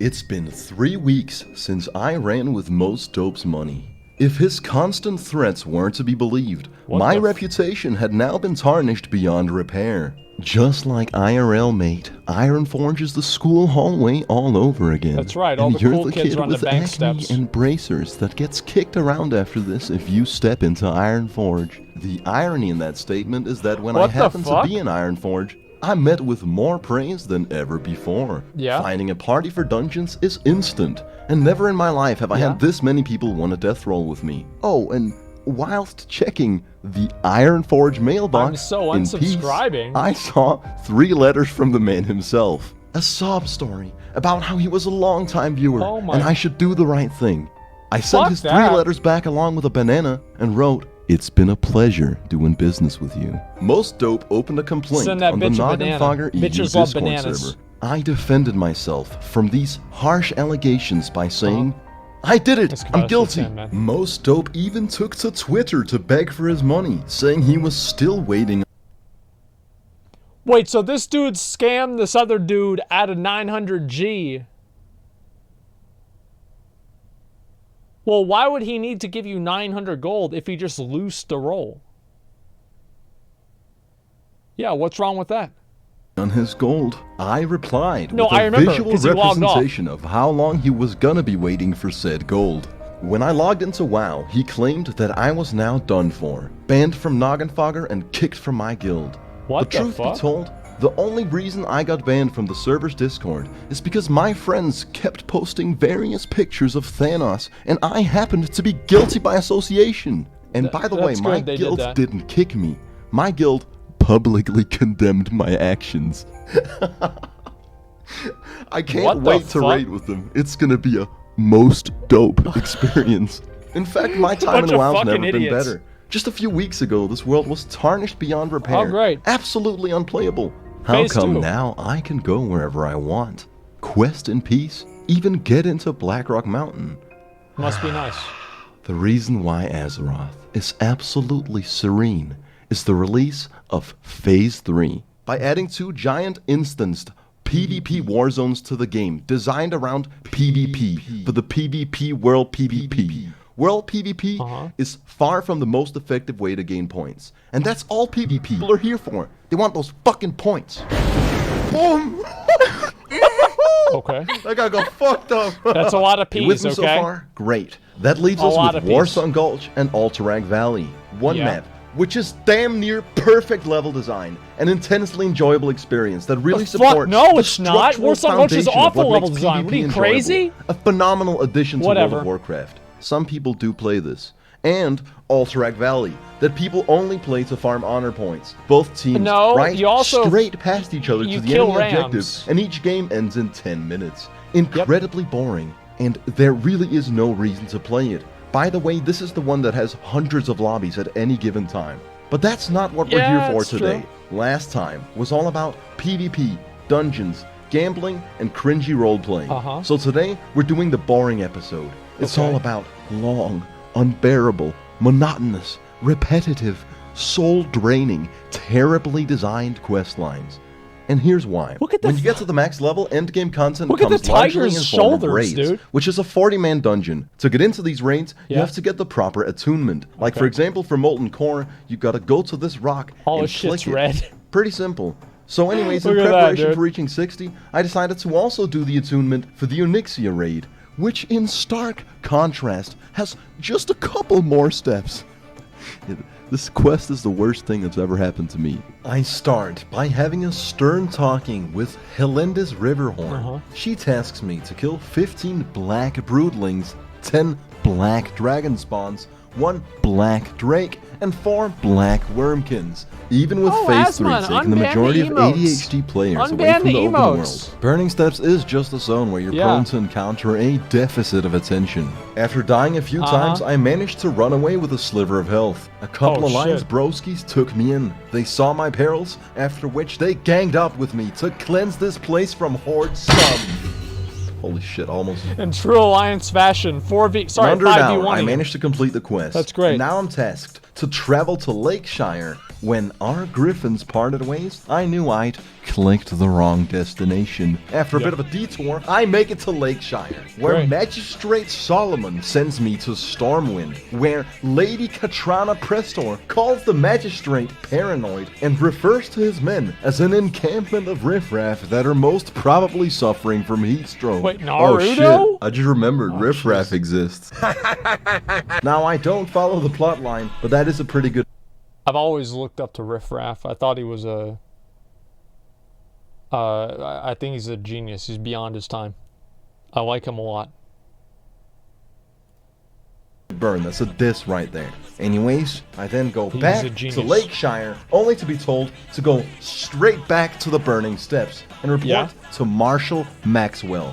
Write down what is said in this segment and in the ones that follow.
It's been 3 weeks since I ran with Most Dope's money. If his constant threats weren't to be believed, my reputation had now been tarnished beyond repair. Just like IRL, mate, Ironforge is the school hallway all over again. That's right, all the cool kids are on the bank steps. And bracers that gets kicked around after this if you step into Ironforge. The irony in that statement is that when I happen to be in Ironforge, I met with more praise than ever before. Yeah. Finding a party for dungeons is instant, and never in my life have I had this many people want a death roll with me. Oh, and whilst checking the Ironforge mailbox I'm so unsubscribing. in peace, I saw 3 letters from the man himself. A sob story about how he was a long-time viewer and I should do the right thing. I sent his 3 letters back along with a banana and wrote, "It's been a pleasure doing business with you." Most Dope opened a complaint on the Noggenfogger EU Discord server. I defended myself from these harsh allegations by saying, "I did it! I'm guilty!" Most Dope even took to Twitter to beg for his money, saying he was still waiting. Wait, so this dude scammed this other dude out of 900G. Well, why would he need to give you 900 gold if he just loosed the roll? Yeah, what's wrong with that? On his gold, I replied with I a remember, visual representation of how long he was gonna be waiting for said gold. When I logged into WoW, he claimed that I was now done for, banned from Noggenfogger and kicked from my guild. What the truth be told, the only reason I got banned from the server's Discord is because my friends kept posting various pictures of Thanos, and I happened to be guilty by association. And by the way, my guild didn't kick me. My guild publicly condemned my actions. I can't wait to raid with them. It's gonna be a most dope experience. In fact, my time in WoW's never been better. Just a few weeks ago, this world was tarnished beyond repair. Oh, great. Absolutely unplayable. How come now I can go wherever I want? Quest in peace? Even get into Blackrock Mountain? Must be nice. The reason why Azeroth is absolutely serene is the release of Phase 3. By adding 2 giant instanced PvP war zones to the game, designed around PvP, for the PvP World PvP. World PvP is far from the most effective way to gain points. And that's all PvP people are here for. They want those fucking points. Boom! Okay. That guy got fucked up. That's a lot of P's, with me so far? Great. That leaves us with Warsong Gulch and Alterac Valley. One map, which is damn near perfect level design, an intensely enjoyable experience that really supports No, it's not. Warsong Gulch is awful level design. What are you, crazy? A phenomenal addition to World of Warcraft. Some people do play this. And Alterac Valley, that people only play to farm honor points. Both teams straight past each other to the enemy objectives, and each game ends in 10 minutes. Incredibly boring, and there really is no reason to play it. By the way, this is the one that has hundreds of lobbies at any given time. But that's not what we're here for today. Last time was all about PvP, dungeons, gambling, and cringy roleplay. So today, we're doing the boring episode. It's all about long, unbearable, monotonous, repetitive, soul-draining, terribly designed quest lines. And here's why. When you get to the max level, endgame content comes largely in form of raids, which is a 40-man dungeon. To get into these raids, you have to get the proper attunement. Like, for example, for Molten Core, you gotta go to this rock and click it. Red. Pretty simple. So anyways, in preparation for reaching 60, I decided to also do the attunement for the Onyxia raid, which in stark contrast has just a couple more steps. This quest is the worst thing that's ever happened to me. I start by having a stern talking with Helenda's Riverhorn. She tasks me to kill 15 black broodlings, 10 black dragon spawns, 1 black drake, and 4 black wormkins. Even with Phase 3 taking the majority of ADHD players away from the open world, Burning Steps is just a zone where you're prone to encounter a deficit of attention. After dying a few times, I managed to run away with a sliver of health. A couple of Alliance broskies took me in. They saw my perils, after which they ganged up with me to cleanse this place from Horde scum. Holy shit, almost. In true Alliance fashion, 5v1. I managed to complete the quest. That's great. Now I'm tasked to travel to Lakeshire When our griffins parted ways, I knew I'd clicked the wrong destination. After a bit of a detour, I make it to Lakeshire, where Magistrate Solomon sends me to Stormwind, where Lady Katrana Prestor calls the Magistrate paranoid and refers to his men as an encampment of riffraff that are most probably suffering from heat stroke. Wait, Naruto? Oh shit, I just remembered riffraff exists. Now, I don't follow the plot line, but that is a pretty good... I've always looked up to Riff Raff. I thought he was I think he's a genius. He's beyond his time. I like him a lot. Burn, that's a diss right there. Anyways, I then go back to Lakeshire, only to be told to go straight back to the Burning Steps and report to Marshal Maxwell.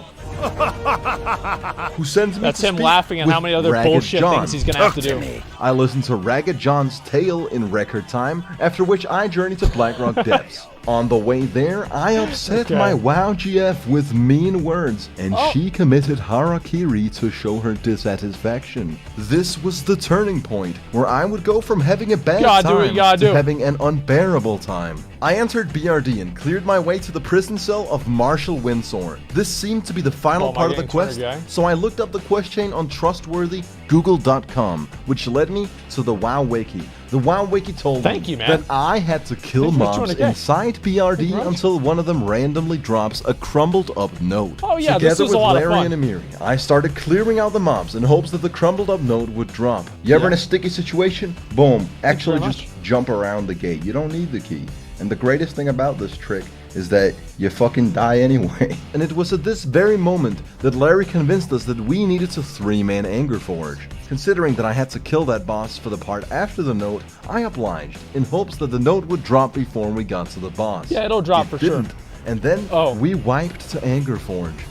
Who sends me That's him laughing at how many other bullshit things he's gonna have to do. I listen to Ragged John's tale in record time, after which I journey to Blackrock Depths. On the way there, I upset my WoW GF with mean words, and she committed harakiri to show her dissatisfaction. This was the turning point, where I would go from having a bad time to having an unbearable time. I entered BRD and cleared my way to the prison cell of Marshal Windsor. This seemed to be the final part of the quest, so I looked up the quest chain on trustworthy Google.com, which led me to the WoW Wiki. The WoW Wiki told me that I had to kill mobs inside BRD until one of them randomly drops a crumbled up note. Oh yeah, Together this was with a lot Larry of fun. and Amiri, I started clearing out the mobs in hopes that the crumbled up note would drop. You ever in a sticky situation? Boom. Actually just jump around the gate. You don't need the key. And the greatest thing about this trick is that you fucking die anyway. And it was at this very moment that Larry convinced us that we needed to 3-man Anger Forge. Considering that I had to kill that boss for the part after the note, I obliged, in hopes that the note would drop before we got to the boss. Yeah, it'll drop for sure. And then we wiped to Anger Forge.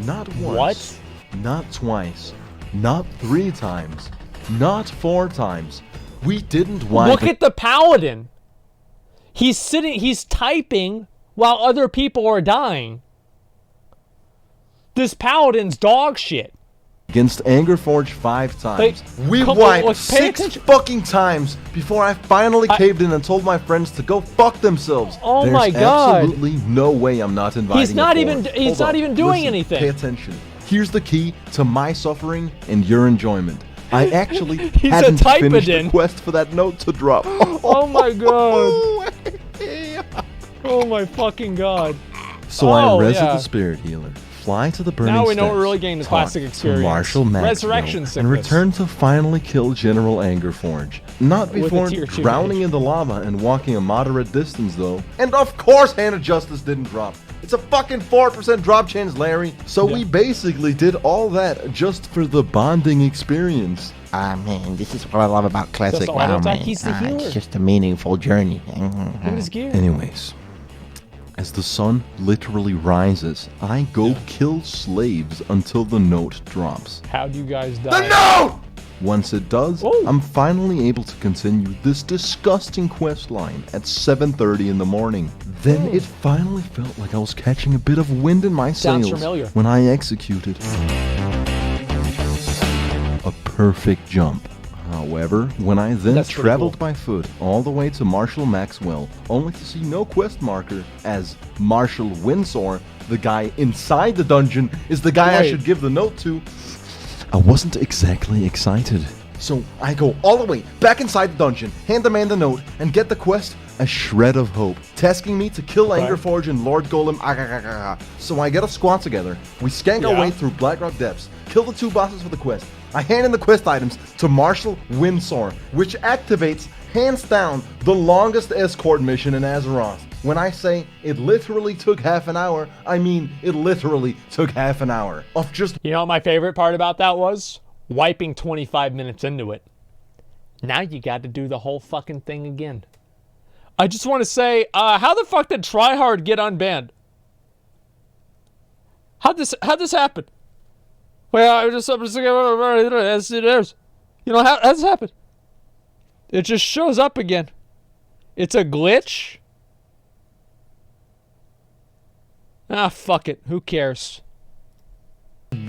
Not once, not twice, not 3 times, not 4 times. We didn't wipe. Look at the paladin. He's typing while other people are dying. This paladin's dog shit. Against Anger Forge 5 times. We wiped 6 fucking times before I finally caved in and told my friends to go fuck themselves. Oh my god. There's absolutely no way I'm not inviting He's not even doing anything. Pay attention. Here's the key to my suffering and your enjoyment. I actually hadn't finished the quest for that note to drop. Oh my god. Oh my fucking god. So I resurrected the spirit healer, fly to the Burning Steps, now we know we're really getting the classic experience. Marshal Maxwell, and return to finally kill General Angerforge. Not before drowning in the lava and walking a moderate distance though. And of course Hand of Justice didn't drop. It's a fucking 4% drop chance, Larry. So we basically did all that just for the bonding experience. Ah man, this is what I love about classic WoW, man. It's just a meaningful journey. Anyways, as the sun literally rises, I go kill slaves until the note drops. How do you guys die? The note! Once it does, I'm finally able to continue this disgusting quest line at 7:30 in the morning. Then it finally felt like I was catching a bit of wind in my sails when I executed a perfect jump. However, when I then traveled by foot all the way to Marshal Maxwell, only to see no quest marker, as Marshal Windsor, the guy inside the dungeon, is the guy I should give the note to, I wasn't exactly excited. So I go all the way back inside the dungeon, hand the man the note, and get the quest, A Shred of Hope, tasking me to kill Angerforge and Lord Golem. So I get a squad together, we skank our way through Blackrock Depths, kill the 2 bosses for the quest. I hand in the quest items to Marshal Windsor, which activates, hands down, the longest escort mission in Azeroth. When I say it literally took half an hour, I mean it literally took half an hour of just... You know what my favorite part about that was? Wiping 25 minutes into it. Now you got to do the whole fucking thing again. I just want to say, how the fuck did Tryhard get unbanned? How'd this happen? Well, I'm just as it is. You know, how does this happen? It just shows up again. It's a glitch. Ah, fuck it. Who cares?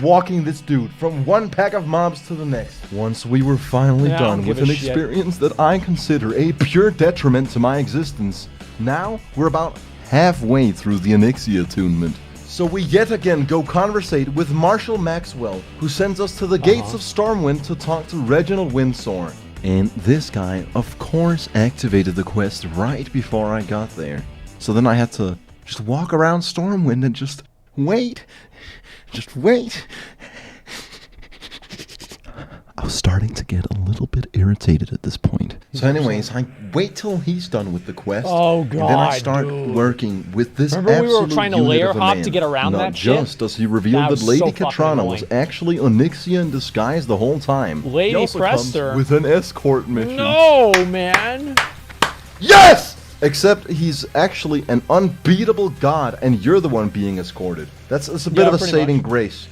walking this dude from one pack of mobs to the next. Once we were finally done with an experience that I consider a pure detriment to my existence, now we're about halfway through the Onyxia attunement. So we yet again go conversate with Marshal Maxwell, who sends us to the gates of Stormwind to talk to Reginald Windsor. And this guy, of course, activated the quest right before I got there. So then I had to just walk around Stormwind and just wait. Just wait. I was starting to get a little bit irritated at this point. So anyways, I wait till he's done with the quest. Oh, God, and then I start working with this Remember absolute we were trying to layer hop to get around Not that shit? Not just does he reveal that Lady Katrana was actually Onyxia in disguise the whole time. Lady Prester. With an escort mission. No, man. Yes! Except he's actually an unbeatable god, and you're the one being escorted. That's a bit of a saving grace.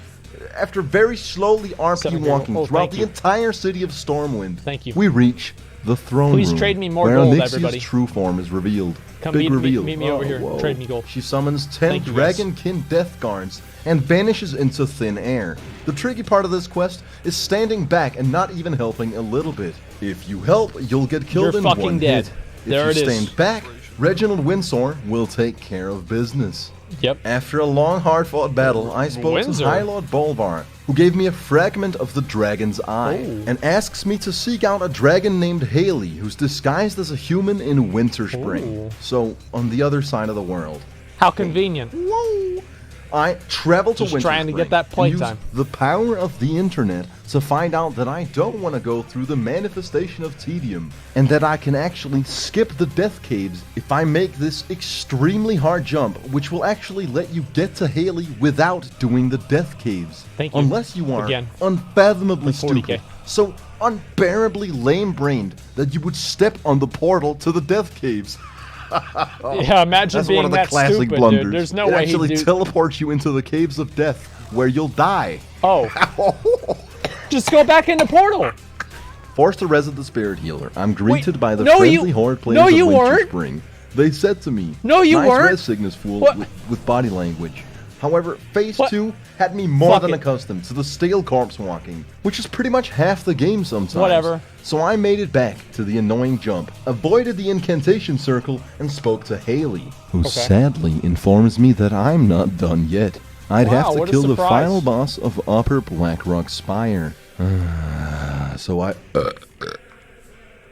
After very slowly RP walking throughout the entire city of Stormwind, we reach the throne room, trade me more where gold, Onyxia's everybody. true form is revealed. Come Big reveal. Meet me over here. Trade me gold. She summons 10 Dragonkin Death Guards and vanishes into thin air. The tricky part of this quest is standing back and not even helping a little bit. If you help, you'll get killed in one hit. If you stand back, Reginald Windsor will take care of business. Yep. After a long, hard-fought battle, I spoke to High Lord Bolvar, who gave me a fragment of the dragon's eye, and asks me to seek out a dragon named Haley, who's disguised as a human in Winterspring. So, on the other side of the world. How convenient. Whoa! I travel to Winterspring, trying to get that playtime. Use the power of the internet to find out that I don't want to go through the manifestation of tedium, and that I can actually skip the death caves if I make this extremely hard jump, which will actually let you get to Haley without doing the death caves. Thank you. Unless you are unfathomably stupid, so unbearably lame-brained that you would step on the portal to the death caves. Yeah, imagine That's being one of the that classic stupid, blunders. dude. There's no it way actually teleports you into the caves of death, where you'll die. Oh. Just go back in the portal. Forced to reset the spirit healer, I'm greeted by the friendly horde players of Winterspring. They said to me, nice res sickness fool with body language. However, Phase 2 had me more than accustomed to the stale corpse walking, which is pretty much half the game sometimes. Whatever. So I made it back to the annoying jump, avoided the incantation circle, and spoke to Haley, who sadly informs me that I'm not done yet. I'd have to kill the final boss of Upper Blackrock Spire. So I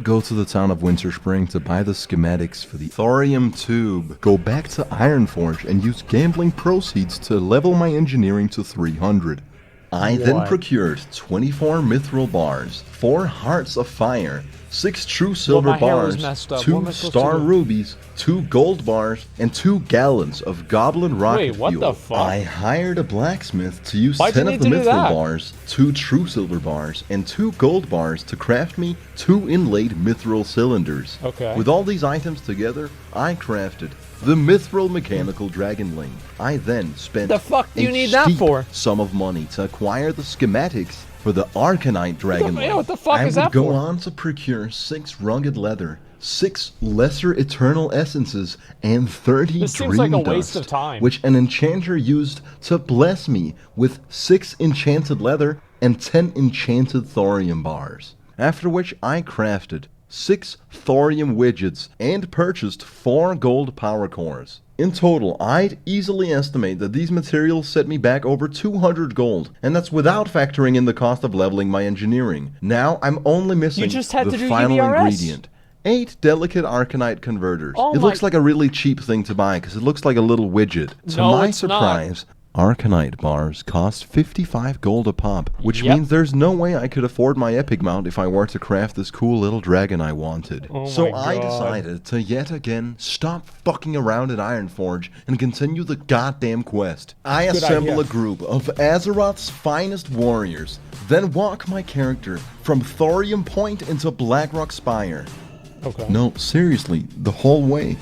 go to the town of Winterspring to buy the schematics for the thorium tube, go back to Ironforge and use gambling proceeds to level my engineering to 300. I then procured 24 mithril bars, 4 hearts of fire, 6 true silver bars, 2 star rubies, 2 gold bars, and 2 gallons of goblin rocket fuel. What the fuck? I hired a blacksmith to use 10 of the mithril bars, 2 true silver bars, and 2 gold bars to craft me 2 inlaid mithril cylinders. With all these items together, I crafted the mithril mechanical dragonling. I then spent a sum of money to acquire the schematics for the Arcanite dragonling. What the fuck is that for? I would go on to procure 6 rugged leather, 6 lesser eternal essences, and 30 this dream seems like a dust, waste of time. which an enchanter used to bless me with 6 enchanted leather and 10 enchanted thorium bars. After which I crafted 6 thorium widgets and purchased 4 gold power cores. In total, I'd easily estimate that these materials set me back over 200 gold, and that's without factoring in the cost of leveling my engineering. Now I'm only missing the final ingredient. 8 delicate Arcanite converters. It looks like a really cheap thing to buy because it looks like a little widget. To my surprise, Arcanite bars cost 55 gold a pop, which means there's no way I could afford my epic mount if I were to craft this cool little dragon I wanted. So I decided to yet again stop fucking around at Ironforge and continue the goddamn quest. I assemble a group of Azeroth's finest warriors, then walk my character from Thorium Point into Blackrock Spire. No, seriously, the whole way.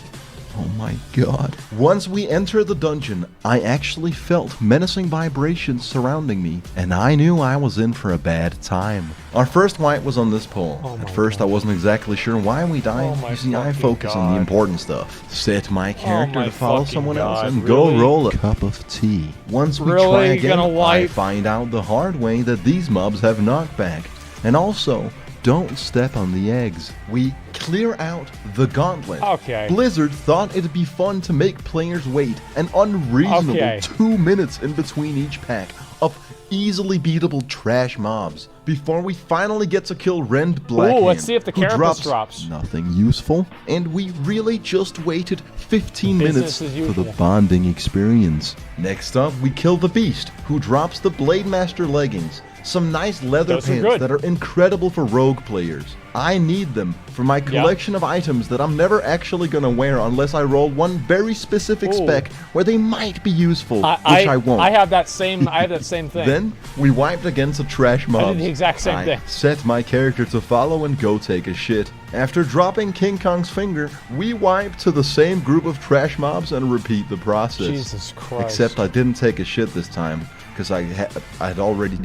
Oh my god. Once we enter the dungeon, I actually felt menacing vibrations surrounding me, and I knew I was in for a bad time. Our first wipe was on this pole. At first I wasn't exactly sure why we died. You see, I focus on the important stuff. Set my character to follow someone else and go roll a cup of tea. Once we try again, I find out the hard way that these mobs have knockback. And also, don't step on the eggs. We clear out the gauntlet. Blizzard thought it'd be fun to make players wait an unreasonable 2 minutes in between each pack of easily beatable trash mobs before we finally get to kill Rend Blackhand, let's see if the carapace drops. Nothing useful, and we really just waited 15 minutes for the bonding experience. Next up, we kill the Beast, who drops the Blademaster leggings. Some nice leather pants that are incredible for rogue players. I need them for my collection of items that I'm never actually gonna wear unless I roll one very specific spec where they might be useful, which I won't. I have that same thing. Then we wiped against a trash mob. I did the exact same thing. Set my character to follow and go take a shit. After dropping King Kong's finger, we wipe to the same group of trash mobs and repeat the process. Jesus Christ. Except I didn't take a shit this time, because I'd already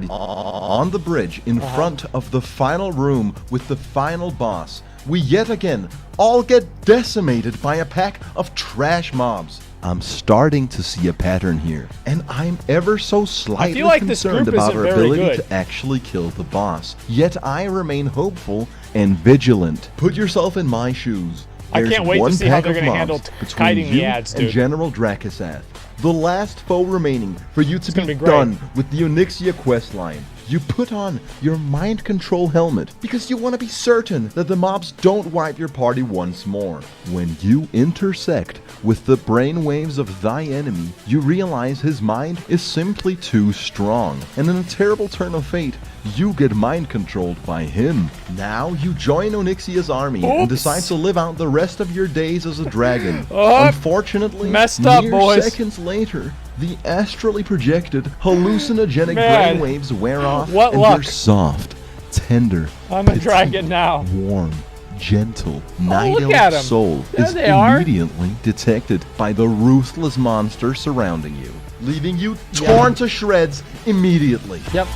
on the bridge in front of the final room with the final boss. We yet again all get decimated by a pack of trash mobs. I'm starting to see a pattern here, and I'm ever so slightly concerned about our ability to actually kill the boss. Yet I remain hopeful and vigilant. Put yourself in my shoes. I can't wait to see how they're going to handle kiting the ads, dude. And General Dracasath. The last foe remaining for you to be done with the Onyxia questline. You put on your mind control helmet because you want to be certain that the mobs don't wipe your party once more. When you intersect with the brainwaves of thy enemy, you realize his mind is simply too strong, and in a terrible turn of fate, you get mind controlled by him. Now you join Onyxia's army and decide to live out the rest of your days as a dragon. Unfortunately, mere seconds later, the astrally projected hallucinogenic brainwaves wear off, and your soft, tender, I'm a dragon now. Warm, gentle, night-elf soul is immediately detected by the ruthless monster surrounding you, leaving you torn to shreds immediately. Yep.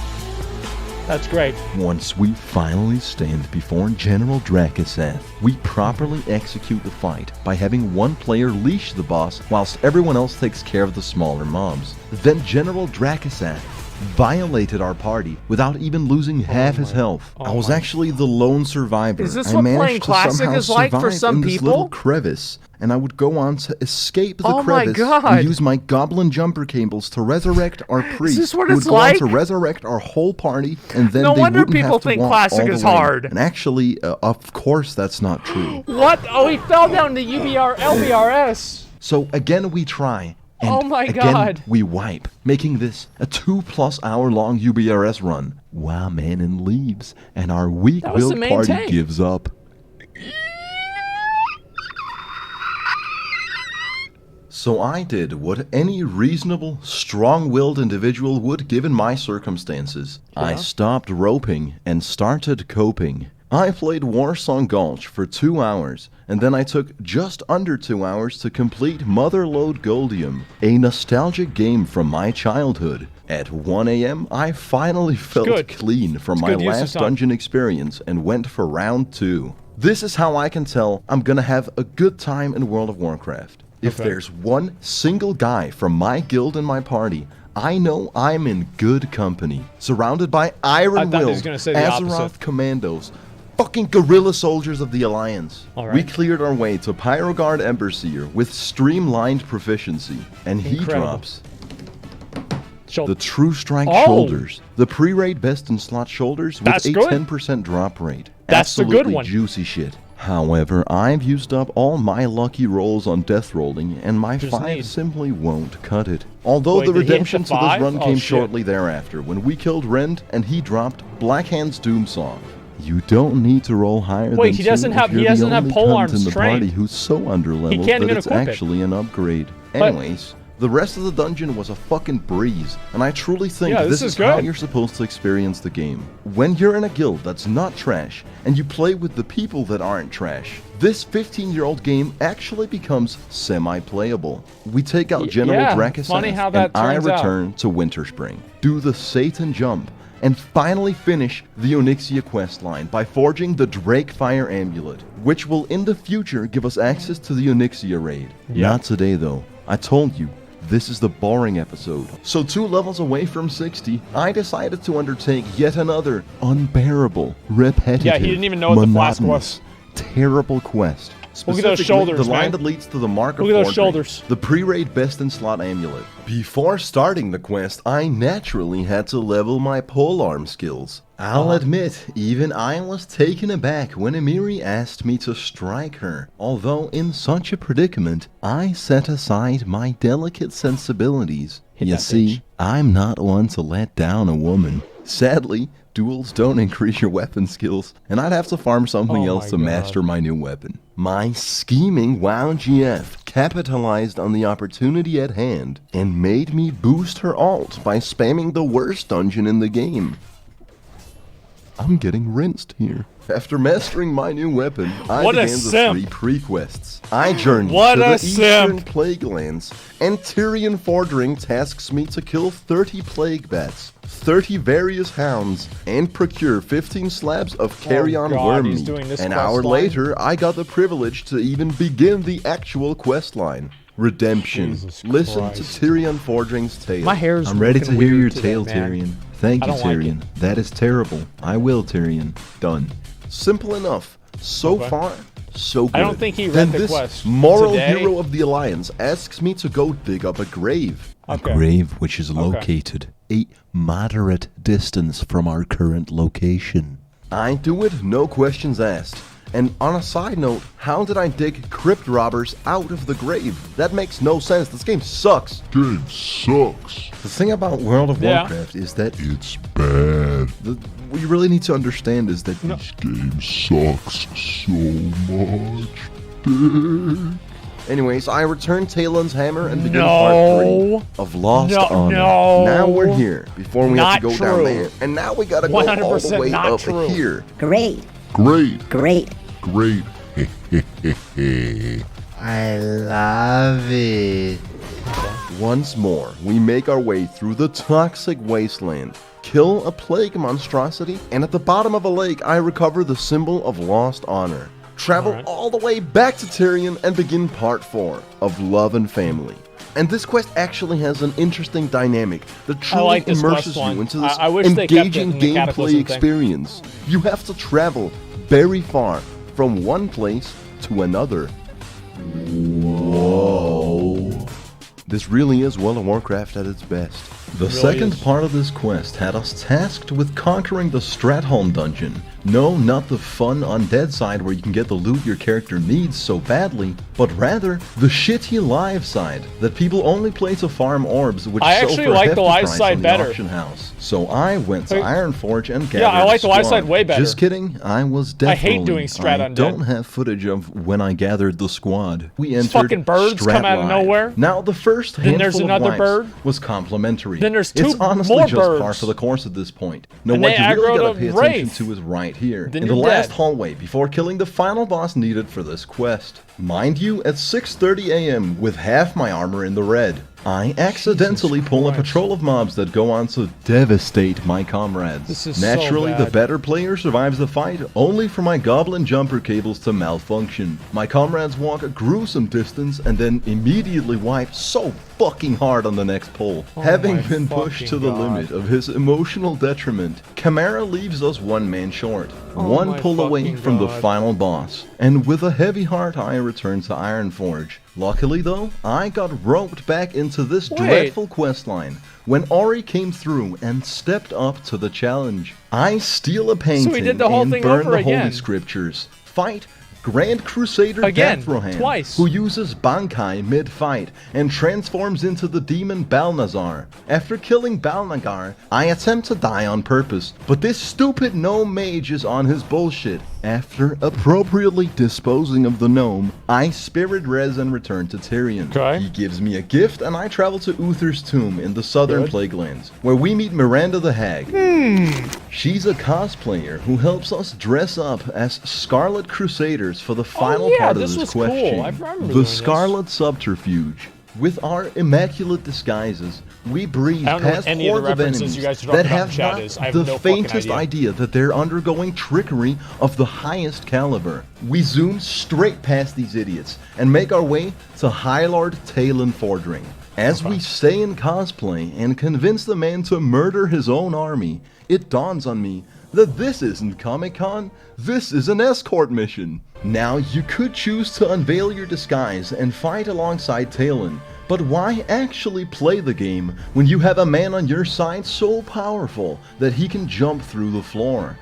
That's great. Once we finally stand before General Dracasath, we properly execute the fight by having one player leash the boss whilst everyone else takes care of the smaller mobs. Then General Dracasath violated our party without even losing half his health. I was actually the lone survivor. Is this what playing Classic is like for some people? Little crevice, and I would go on to escape the crevice and use my goblin jumper cables to resurrect our priest. Is this what it's like? To resurrect our whole party, and then no they wonder wouldn't people have to think walk Classic all the is way. hard. And actually, of course, that's not true. What? Oh, he fell down to LBRS. So again, we try. And oh my God. we wipe, making this a 2+ hour long UBRS run. Wow, Manon leaves, and our weak-willed party gives up. So I did what any reasonable, strong-willed individual would given my circumstances. I stopped roping and started coping. I played Warsong Gulch for 2 hours, and then I took just under 2 hours to complete Motherlode Goldium, a nostalgic game from my childhood. At 1 a.m., I finally felt clean from my last dungeon experience and went for round 2. This is how I can tell I'm gonna have a good time in World of Warcraft. If there's one single guy from my guild in my party, I know I'm in good company. Surrounded by iron-willed Azeroth commandos, fucking guerrilla soldiers of the Alliance. We cleared our way to Pyrogard Emberseer with streamlined proficiency, and he drops the True Strike Shoulders, the pre-raid best in slot shoulders with a 10% drop rate. That's the good one. Juicy shit. However, I've used up all my lucky rolls on death rolling, and my 5 simply won't cut it. Although the redemption to this run came shortly thereafter, when we killed Rend and he dropped Blackhand's Doomsong. You don't need to roll higher than 2 he doesn't have polearms in the party who's so underleveled that it's actually an upgrade. Anyways, The rest of the dungeon was a fucking breeze, and I truly think this is how you're supposed to experience the game. When you're in a guild that's not trash, and you play with the people that aren't trash, this 15-year-old game actually becomes semi-playable. We take out General Drakaseth, and I return to Winterspring, do the Satan jump, and finally finish the Onyxia questline by forging the Drakefire Amulet, which will in the future give us access to the Onyxia raid. Not today though. I told you, this is the boring episode. So 2 levels away from 60, I decided to undertake yet another unbearable, repetitive, he didn't even know what the flask was. Terrible quest. Look at those shoulders, the line that leads to the Mark of Forgery, the pre-raid best in slot amulet. Before starting the quest, I naturally had to level my polearm skills. I'll admit, even I was taken aback when Emiri asked me to strike her. Although in such a predicament, I set aside my delicate sensibilities. You see, I'm not one to let down a woman. Sadly, duels don't increase your weapon skills, and I'd have to farm something else to master my new weapon. My scheming WoW GF capitalized on the opportunity at hand and made me boost her ult by spamming the worst dungeon in the game. I'm getting rinsed here. After mastering my new weapon, I began the 3 pre-quests. I journeyed to the Eastern Plague Lands, and Tyrion Fordring tasks me to kill 30 plague bats, 30 various hounds, and procure 15 slabs of carrion worm meat. An hour later, I got the privilege to even begin the actual quest line. Redemption. Listen to Tyrion Fordring's tale. I'm ready to hear your tale, Tyrion. Thank you, Tyrion. That is terrible. I will, Tyrion. Done. Simple enough. So far, so good. I don't think he read the quest. This moral hero of the Alliance asks me to go dig up a grave. A grave which is located a moderate distance from our current location. I do it, no questions asked. And on a side note, how did I dig crypt robbers out of the grave? That makes no sense. This game sucks. Game sucks. The thing about World of Warcraft is that it's bad. What you really need to understand is that this game sucks so much. Dick. Anyways, I return Talon's hammer and begin part 3 of Lost Honor. Now we're here, before we have to go down there. And now we gotta go all the way up here. Great. Great. Great. Great. I love it. Once more, we make our way through the toxic wasteland, kill a plague monstrosity, and at the bottom of a lake, I recover the symbol of lost honor. Travel all the way back to Tyrion and begin part 4 of Love and Family. And this quest actually has an interesting dynamic that truly immerses you into this engaging gameplay experience. You have to travel very far from one place to another. Whoa. This really is World of Warcraft at its best. The second part of this quest had us tasked with conquering the Stratholme dungeon. No, not the fun undead side where you can get the loot your character needs so badly, but rather the shitty live side that people only play to farm orbs, which sell for a hefty price on the auction house. So I went to Ironforge and gathered I like the live side way better. Just kidding, I was definitely. I hate doing strat undead. I don't have footage of when I gathered the squad. We entered fucking birds come out of nowhere. Now the first handful of wipes was complimentary. Then there's 2 it's honestly more just birds. par for the course at this point. Now what you really gotta pay attention to is right here, in the last hallway before killing the final boss needed for this quest. Mind you, at 6:30 AM with half my armor in the red, I accidentally pull a patrol of mobs that go on to devastate my comrades. This is Naturally, so bad. the better player survives the fight, only for my goblin jumper cables to malfunction. My comrades walk a gruesome distance and then immediately wipe so fucking hard on the next pull. Having been pushed to the limit of his emotional detriment, Chimera leaves us one man short, one pull away from the final boss. And with a heavy heart, I return to Ironforge. Luckily though, I got roped back into this dreadful questline when Ori came through and stepped up to the challenge. I steal a painting and burn the holy scriptures. Fight Grand Crusader Dathrohan, who uses Bankai mid-fight and transforms into the demon Balnazar. After killing Balnagar, I attempt to die on purpose, but this stupid gnome mage is on his bullshit After appropriately disposing of the gnome, I spirit res and return to Tyrion. Okay. He gives me a gift and I travel to Uther's tomb in the southern Plaguelands, where we meet Miranda the Hag. She's a cosplayer who helps us dress up as Scarlet Crusaders for the final part of this quest chain, the Scarlet Subterfuge. With our immaculate disguises, we breeze past hordes of enemies that have not the faintest idea that they're undergoing trickery of the highest caliber. We zoom straight past these idiots and make our way to High Lord Talon Fordring. As we stay in cosplay and convince the man to murder his own army, it dawns on me that this isn't Comic-Con, this is an escort mission. Now, you could choose to unveil your disguise and fight alongside Talon, but why actually play the game when you have a man on your side so powerful that he can jump through the floor?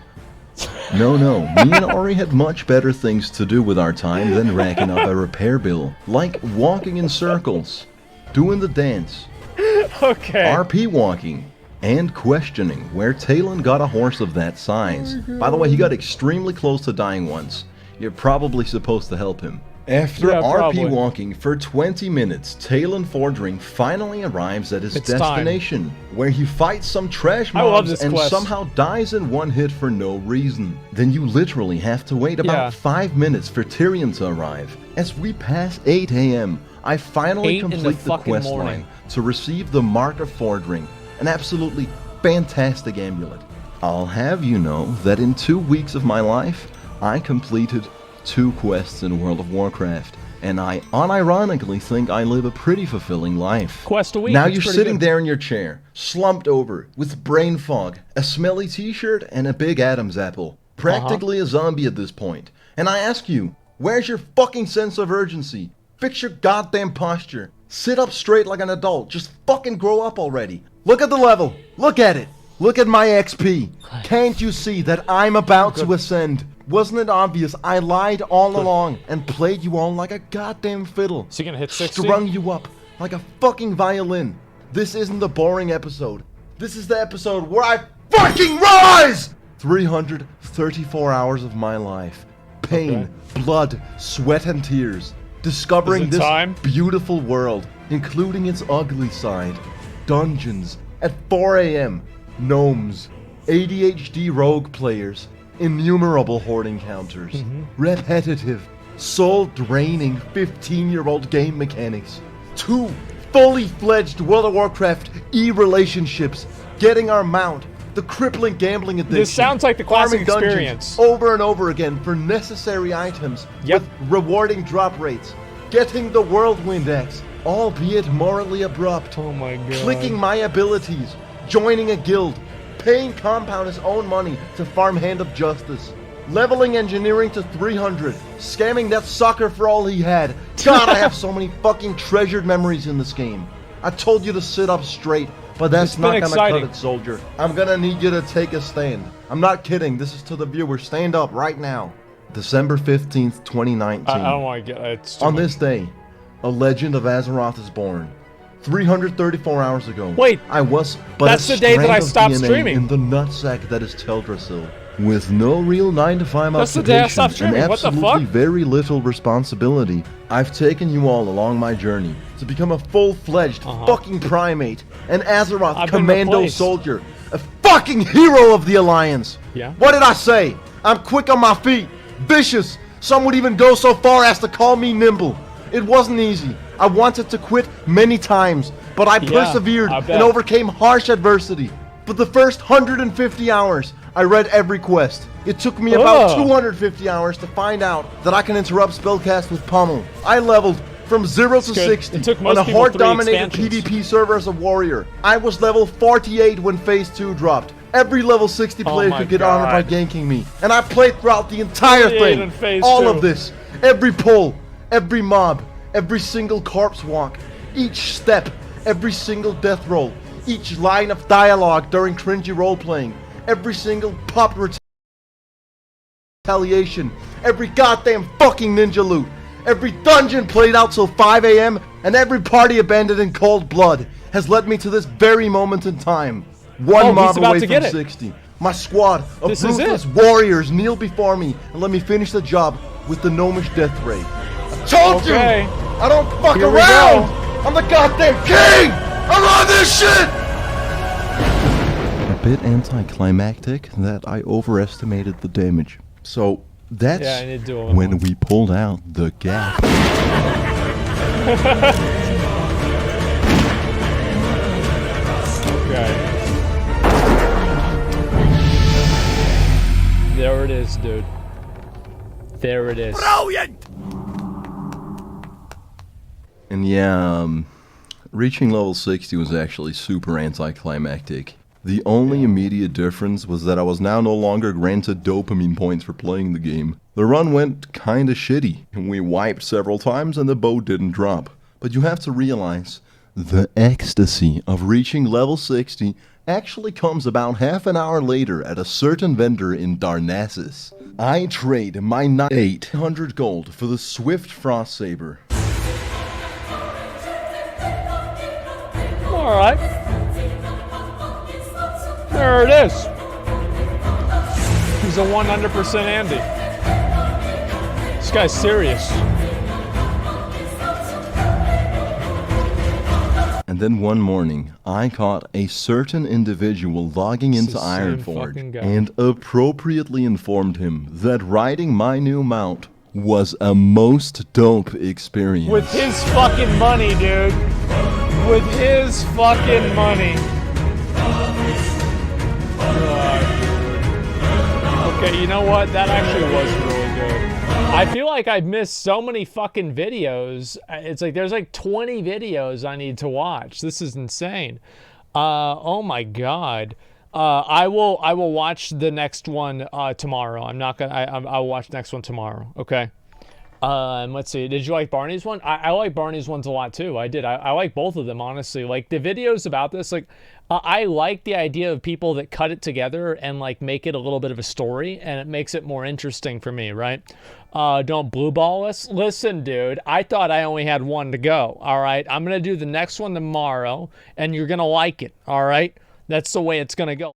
No, me and Ori had much better things to do with our time than racking up a repair bill, like walking in circles, doing the dance, RP walking, and questioning where Talon got a horse of that size. By the way, he got extremely close to dying once. You're probably supposed to help him. After RP walking for 20 minutes, Talon Fordring finally arrives at his destination, where he fights some trash mobs and somehow dies in one hit for no reason. Then you literally have to wait about 5 minutes for Tyrion to arrive. As we pass 8 AM, I finally complete the quest line to receive the Mark of Fordring, an absolutely fantastic amulet. I'll have you know that in 2 weeks of my life, I completed 2 quests in World of Warcraft, and I unironically think I live a pretty fulfilling life. Quest a week. Now you're sitting there in your chair, slumped over, with brain fog, a smelly t-shirt, and a big Adam's apple. Practically a zombie at this point. And I ask you, where's your fucking sense of urgency? Fix your goddamn posture. Sit up straight like an adult. Just fucking grow up already. Look at the level. Look at it. Look at my XP. Can't you see that I'm about to ascend? Wasn't it obvious I lied all along and played you all like a goddamn fiddle? So you're gonna hit 60? Strung you up like a fucking violin. This isn't the boring episode. This is the episode where I fucking rise! 334 hours of my life. Pain, blood, sweat, and tears. Discovering this beautiful world, including its ugly side. Dungeons at 4 AM. Gnomes. ADHD rogue players. Innumerable horde encounters. Repetitive, soul-draining 15-year-old game mechanics. 2 fully fledged World of Warcraft e-relationships. Getting our mount. The crippling gambling addiction. This sounds like the classic experience. Over and over again for necessary items with rewarding drop rates. Getting the Whirlwind X, albeit morally abrupt. Oh my god. Clicking my abilities. Joining a guild. Paying Compound his own money to farm Hand of Justice. Leveling engineering to 300. Scamming that sucker for all he had. God, I have so many fucking treasured memories in this game. I told you to sit up straight, but that's not gonna cut it, soldier. I'm gonna need you to take a stand. I'm not kidding. This is to the viewer. Stand up right now. December 15th, 2019. I don't want to get it. On this day, a legend of Azeroth is born. 334 hours ago. Wait, I was that's the day that I stopped streaming. In the nutsack that is Teldrassil. With no real 9-to-5 that's the day I stopped streaming. and what the absolutely fuck? very little responsibility, I've taken you all along my journey to become a full-fledged fucking primate, an Azeroth commando soldier, a fucking hero of the Alliance. Yeah. What did I say? I'm quick on my feet, vicious. Some would even go so far as to call me nimble. It wasn't easy. I wanted to quit many times, but I persevered and overcame harsh adversity. For the first 150 hours, I read every quest. It took me about 250 hours to find out that I can interrupt spellcast with Pummel. I leveled from 0 to 60 on a horde-dominated PvP server as a warrior. I was level 48 when Phase 2 dropped. Every level 60 player could get honored by ganking me. And I played throughout the entire thing. All of this. Every pull. Every mob. Every single corpse walk. Each step. Every single death roll. Each line of dialogue during cringy role-playing. Every single pop retaliation. Every goddamn fucking ninja loot. Every dungeon played out till 5 AM. And every party abandoned in cold blood has led me to this very moment in time. One mob away from 60. My squad of ruthless warriors kneel before me and let me finish the job with the gnomish death ray. I told you! I don't fuck around! I'm the goddamn king! I run this shit! A bit anticlimactic that I overestimated the damage. So that's when we pulled out the gas. Okay. There it is, dude. There it is. Brilliant! And yeah, reaching level 60 was actually super anticlimactic. The only immediate difference was that I was now no longer granted dopamine points for playing the game. The run went kinda shitty, and we wiped several times and the bow didn't drop. But you have to realize, the ecstasy of reaching level 60 actually comes about half an hour later at a certain vendor in Darnassus. I trade my 800 gold for the Swift Frost Saber. Alright. There it is. He's a 100% Andy. This guy's serious. And then one morning, I caught a certain individual logging into Ironforge and appropriately informed him that riding my new mount was a most dope experience. With his fucking money, dude. With his fucking money. Okay, you know what? That actually was really good. I feel like I've missed so many fucking videos. It's like there's like 20 videos I need to watch. This is insane. Oh my god. I will watch the next one tomorrow. I'm not gonna. I'll watch the next one tomorrow. Okay. Let's see. Did you like Barney's one? I like Barney's ones a lot too. I did. I like both of them, honestly. Like the videos about this, like I like the idea of people that cut it together and like make it a little bit of a story, and it makes it more interesting for me, right? Don't blue ball us. Listen, dude, I thought I only had one to go. All right. I'm gonna do the next one tomorrow, and you're gonna like it. All right. That's the way it's gonna go.